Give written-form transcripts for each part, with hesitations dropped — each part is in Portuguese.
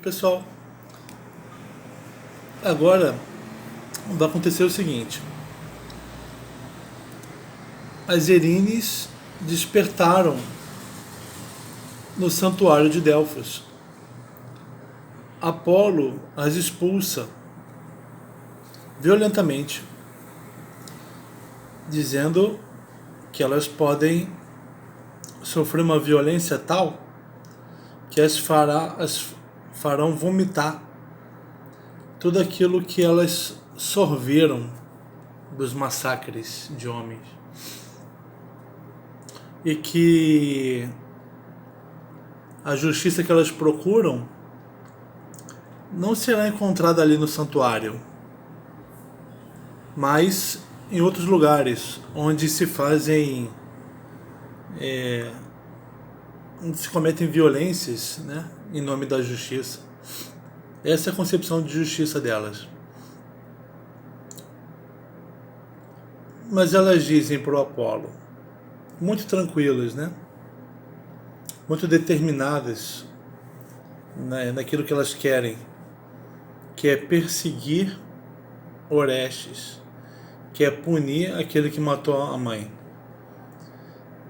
Pessoal, agora vai acontecer o seguinte: as Erines despertaram no santuário de Delfos. Apolo as expulsa violentamente, dizendo que elas podem sofrer uma violência tal que as farão vomitar tudo aquilo que elas sorveram dos massacres de homens. E que a justiça que elas procuram não será encontrada ali no santuário, mas em outros lugares onde se fazem onde se cometem violências, né, em nome da justiça. Essa é a concepção de justiça delas. Mas elas dizem para o Apolo, muito tranquilas, né, muito determinadas naquilo que elas querem, que é perseguir Orestes, que é punir aquele que matou a mãe.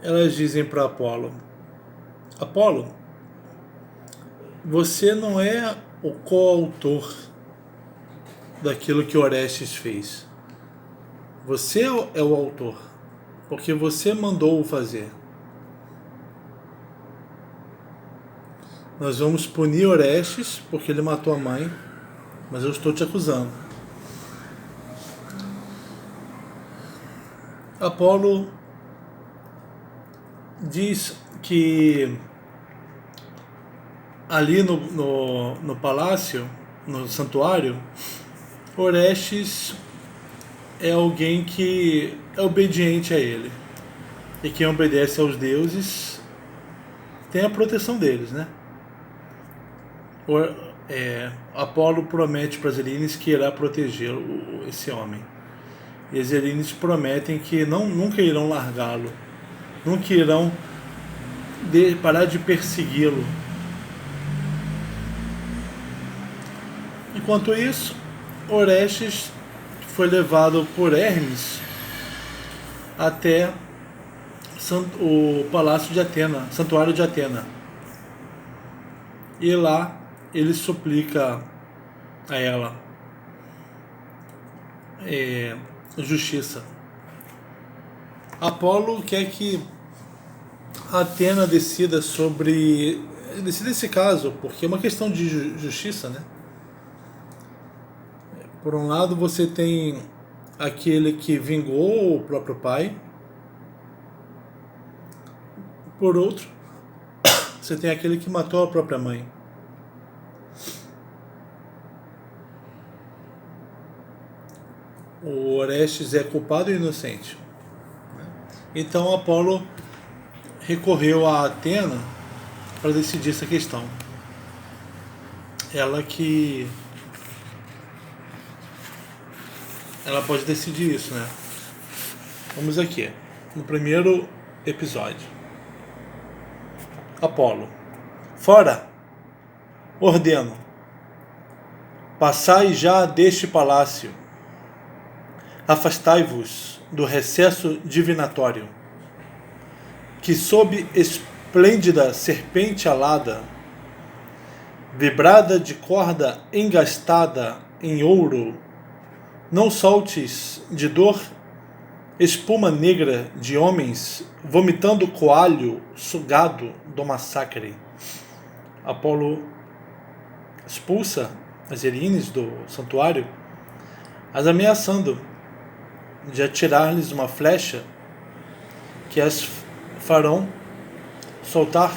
Elas dizem para Apolo, Apolo, você não é o coautor daquilo que Orestes fez. Você é o autor, porque você mandou-o fazer. Nós vamos punir Orestes porque ele matou a mãe, mas eu estou te acusando. Apolo diz que ali no palácio, no santuário, Orestes é alguém que é obediente a ele. E quem obedece aos deuses tem a proteção deles, né? Apolo promete para as Erines que irá protegê-lo, esse homem. E as Erines prometem que nunca irão largá-lo, nunca irão parar de persegui-lo. Enquanto isso, Orestes foi levado por Hermes até o palácio de Atena, santuário de Atena. E lá ele suplica a ela justiça. Apolo quer que Atena decida esse caso, porque é uma questão de justiça, né? Por um lado você tem aquele que vingou o próprio pai, por outro você tem aquele que matou a própria mãe. O Orestes é culpado e inocente. Então Apolo recorreu a Atena para decidir essa questão. Ela pode decidir isso, né? Vamos aqui, no primeiro episódio. Apolo, fora, ordeno, passai já deste palácio, afastai-vos do recesso divinatório, que sob esplêndida serpente alada, vibrada de corda engastada em ouro, não soltes de dor espuma negra de homens vomitando coalho sugado do massacre. Apolo expulsa as Erines do santuário, as ameaçando de atirar-lhes uma flecha que as farão soltar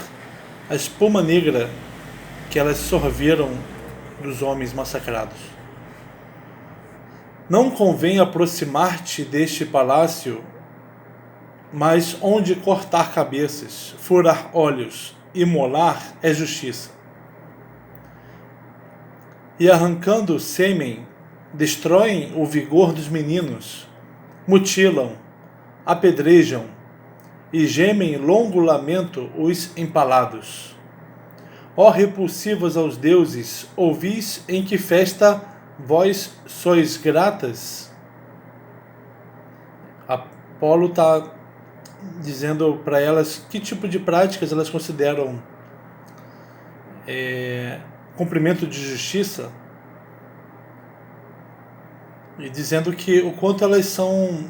a espuma negra que elas sorveram dos homens massacrados. Não convém aproximar-te deste palácio, mas onde cortar cabeças, furar olhos, imolar é justiça. E arrancando sêmen, destroem o vigor dos meninos, mutilam, apedrejam e gemem longo lamento os empalados. Ó repulsivos aos deuses, ouvis em que festa vós sois gratas? Apolo está dizendo para elas que tipo de práticas elas consideram cumprimento de justiça, e dizendo que o quanto elas são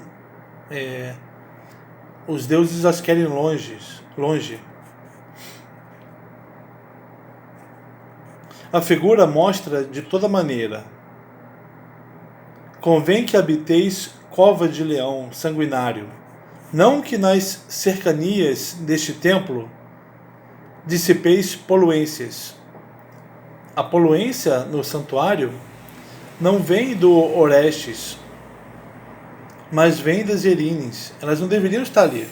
os deuses as querem longe. A figura mostra de toda maneira: convém que habiteis cova de leão sanguinário, não que nas cercanias deste templo dissipeis poluências. A poluência no santuário não vem do Orestes, mas vem das Erines. Elas não deveriam estar ali.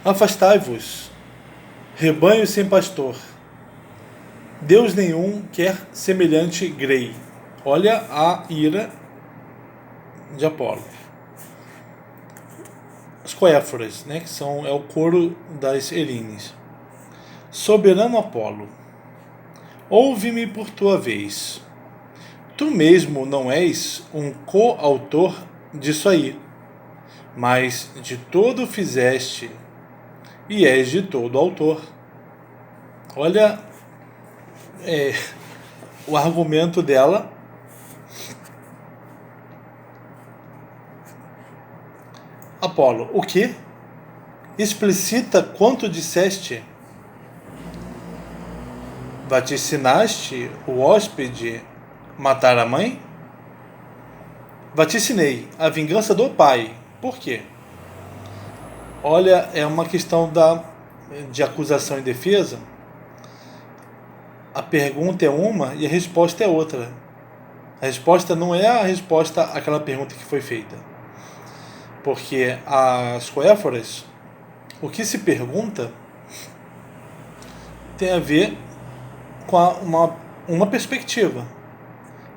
Afastai-vos, rebanho sem pastor. Deus nenhum quer semelhante grei. Olha a ira de Apolo. As coéforas, né, que é o coro das Erines. Soberano Apolo, ouve-me por tua vez. Tu mesmo não és um coautor disso aí, mas de todo fizeste e és de todo autor. Olha o argumento dela. Apolo, o que? Explicita quanto disseste? Vaticinaste o hóspede matar a mãe? Vaticinei a vingança do pai. Por quê? Olha, é uma questão de acusação e defesa. A pergunta é uma e a resposta é outra. A resposta não é a resposta àquela pergunta que foi feita. Porque as coéforas, o que se pergunta tem a ver com uma perspectiva.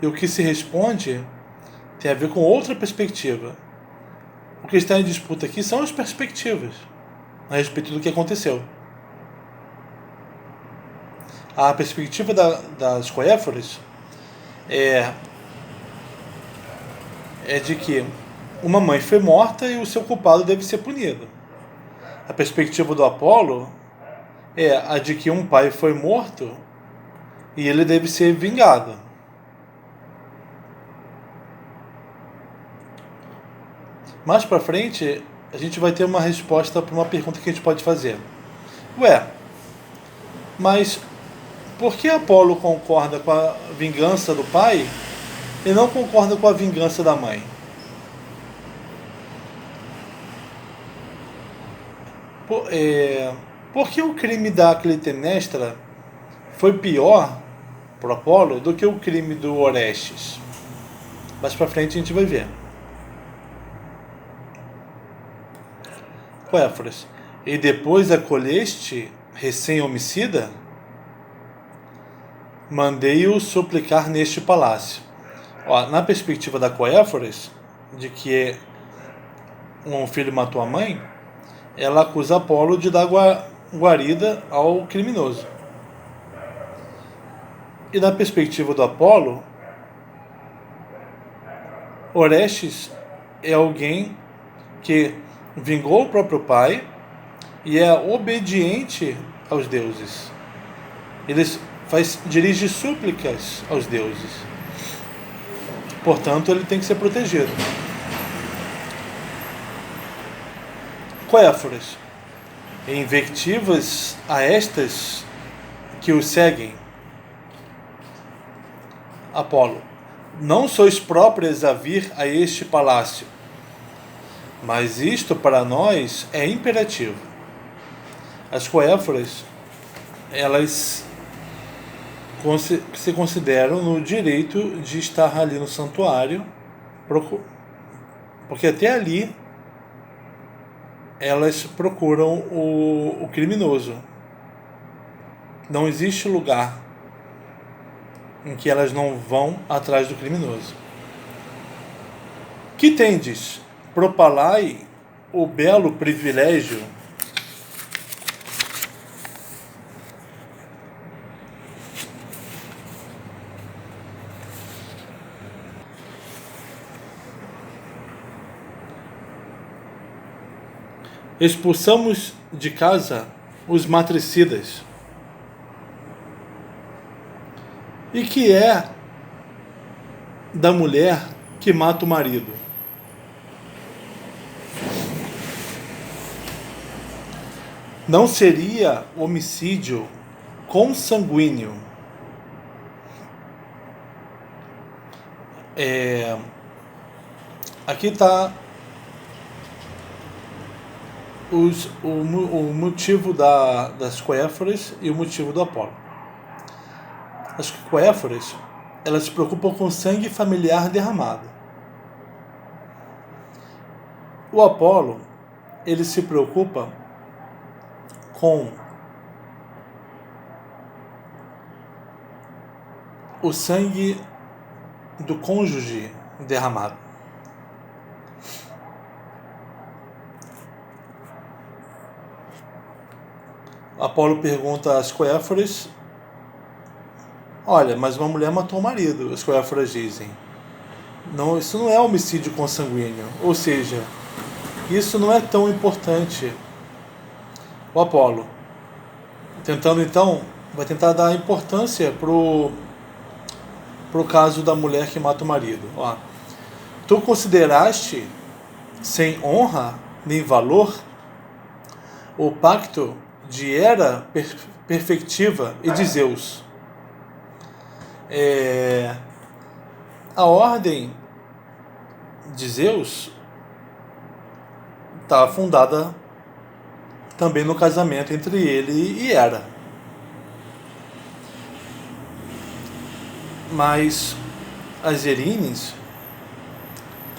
E o que se responde tem a ver com outra perspectiva. O que está em disputa aqui são as perspectivas a respeito do que aconteceu. A perspectiva das coéforas é de que uma mãe foi morta e o seu culpado deve ser punido. A perspectiva do Apolo é a de que um pai foi morto e ele deve ser vingado. Mais para frente, a gente vai ter uma resposta para uma pergunta que a gente pode fazer. Mas por que Apolo concorda com a vingança do pai e não concorda com a vingança da mãe? Por que o crime da Clitemnestra foi pior para Apolo do que o crime do Orestes? Mais para frente a gente vai ver. Coéforas, e depois acolheste recém-homicida? Mandei-o suplicar neste palácio. Na perspectiva da Coéforas, de que um filho matou a mãe, ela acusa Apolo de dar guarida ao criminoso. E na perspectiva do Apolo, Orestes é alguém que vingou o próprio pai e é obediente aos deuses. Ele dirige súplicas aos deuses. Portanto, ele tem que ser protegido. Coéforas, invectivas a estas que o seguem. Apolo, não sois próprias a vir a este palácio, mas isto para nós é imperativo. As coéforas, elas se consideram no direito de estar ali no santuário, porque até ali elas procuram o criminoso. Não existe lugar em que elas não vão atrás do criminoso. Que tendes? Propalai o belo privilégio Expulsamos de casa os matricidas. E que é da mulher que mata o marido? Não seria homicídio consanguíneo? Aqui está o motivo das coéforas e o motivo do Apolo. As coéforas, elas se preocupam com sangue familiar derramado. O Apolo, ele se preocupa com o sangue do cônjuge derramado. Apolo pergunta às coéforas: olha, mas uma mulher matou o marido. As coéforas dizem: não, isso não é homicídio consanguíneo. Ou seja, isso não é tão importante. O Apolo, vai tentar dar importância pro caso da mulher que mata o marido. Ó, tu consideraste sem honra nem valor o pacto de Hera perfectiva e de Zeus. A ordem de Zeus está fundada também no casamento entre ele e Hera. Mas as Erines,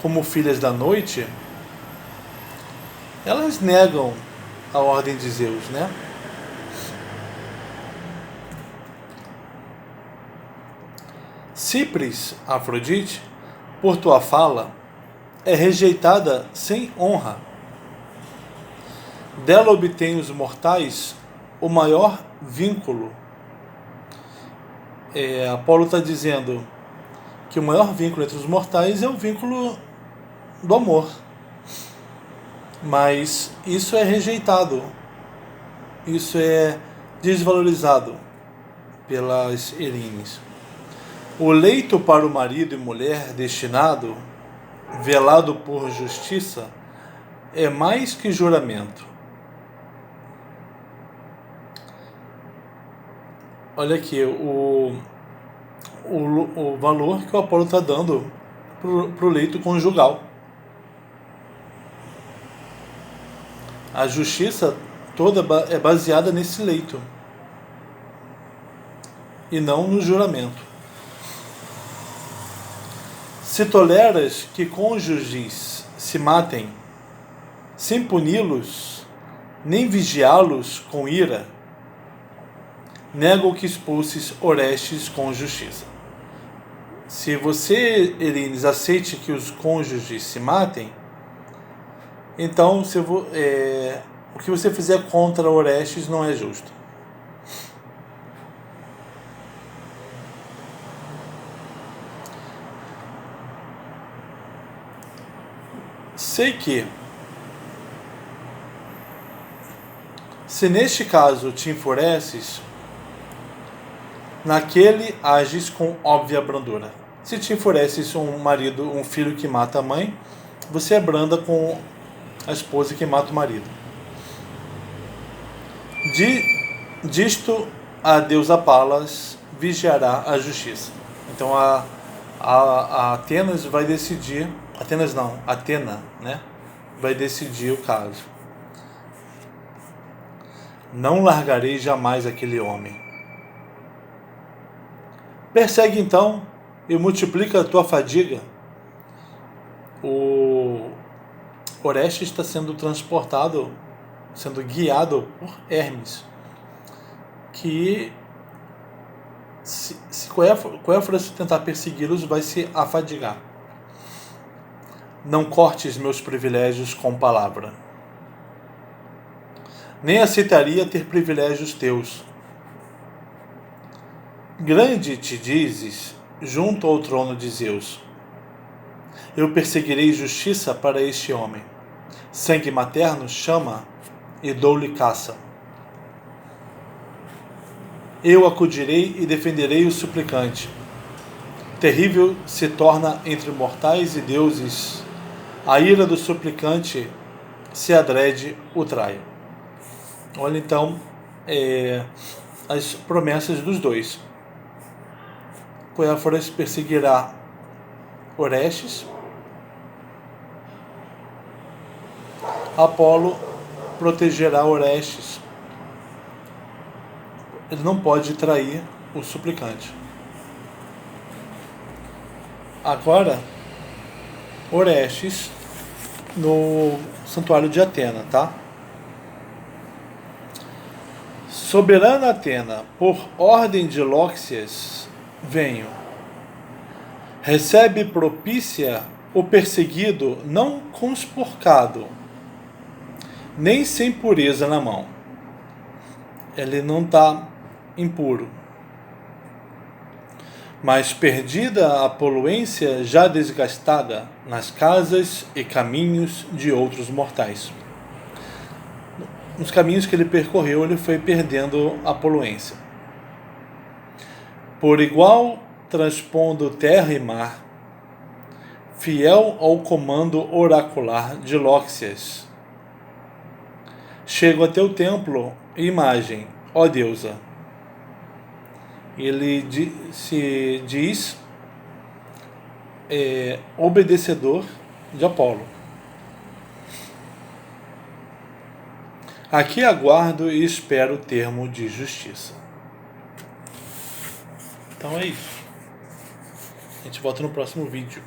como filhas da noite, elas negam a ordem de Zeus, né? Cipres, Afrodite, por tua fala, é rejeitada sem honra. Dela obtêm os mortais o maior vínculo. Apolo está dizendo que o maior vínculo entre os mortais é o vínculo do amor. Mas isso é rejeitado. Isso é desvalorizado pelas Erines. O leito para o marido e mulher destinado, velado por justiça, é mais que juramento. Olha aqui o valor que o Apolo está dando para o leito conjugal. A justiça toda é baseada nesse leito e não no juramento. Se toleras que cônjuges se matem, sem puni-los, nem vigiá-los com ira, nego que expulses Orestes com justiça. Se você, Erines, aceite que os cônjuges se matem, então o que você fizer contra Orestes não é justo. Sei que, se neste caso te enfureces, naquele ages com óbvia brandura. Se te enfureces um filho que mata a mãe, você é branda com a esposa que mata o marido. Disto a deusa Palas vigiará a justiça. Então a Atenas vai decidir, Atena, né? Vai decidir o caso. Não largarei jamais aquele homem. Persegue então e multiplica a tua fadiga. O Orestes está sendo transportado, sendo guiado por Hermes, que se Coéforas tentar persegui-los, vai se afadigar. Não cortes meus privilégios com palavra. Nem aceitaria ter privilégios teus. Grande te dizes junto ao trono de Zeus. Eu perseguirei justiça para este homem. Sangue materno chama e dou-lhe caça. Eu acudirei e defenderei o suplicante. Terrível se torna entre mortais e deuses. A ira do suplicante, se adrede, o trai. Olha então as promessas dos dois. Coéforas perseguirá Orestes. Apolo protegerá Orestes. Ele não pode trair o suplicante. Agora, Orestes no santuário de Atena, tá? Soberana Atena, por ordem de Lóxias, venho. Recebe propícia o perseguido não conspurcado, nem sem pureza na mão. Ele não está impuro. Mas perdida a poluência já desgastada nas casas e caminhos de outros mortais. Nos caminhos que ele percorreu, ele foi perdendo a poluência. Por igual, transpondo terra e mar, fiel ao comando oracular de Lóxias, chego a teu templo e imagem, ó deusa. Ele se diz obedecedor de Apolo. Aqui aguardo e espero o termo de justiça. Então é isso. A gente volta no próximo vídeo.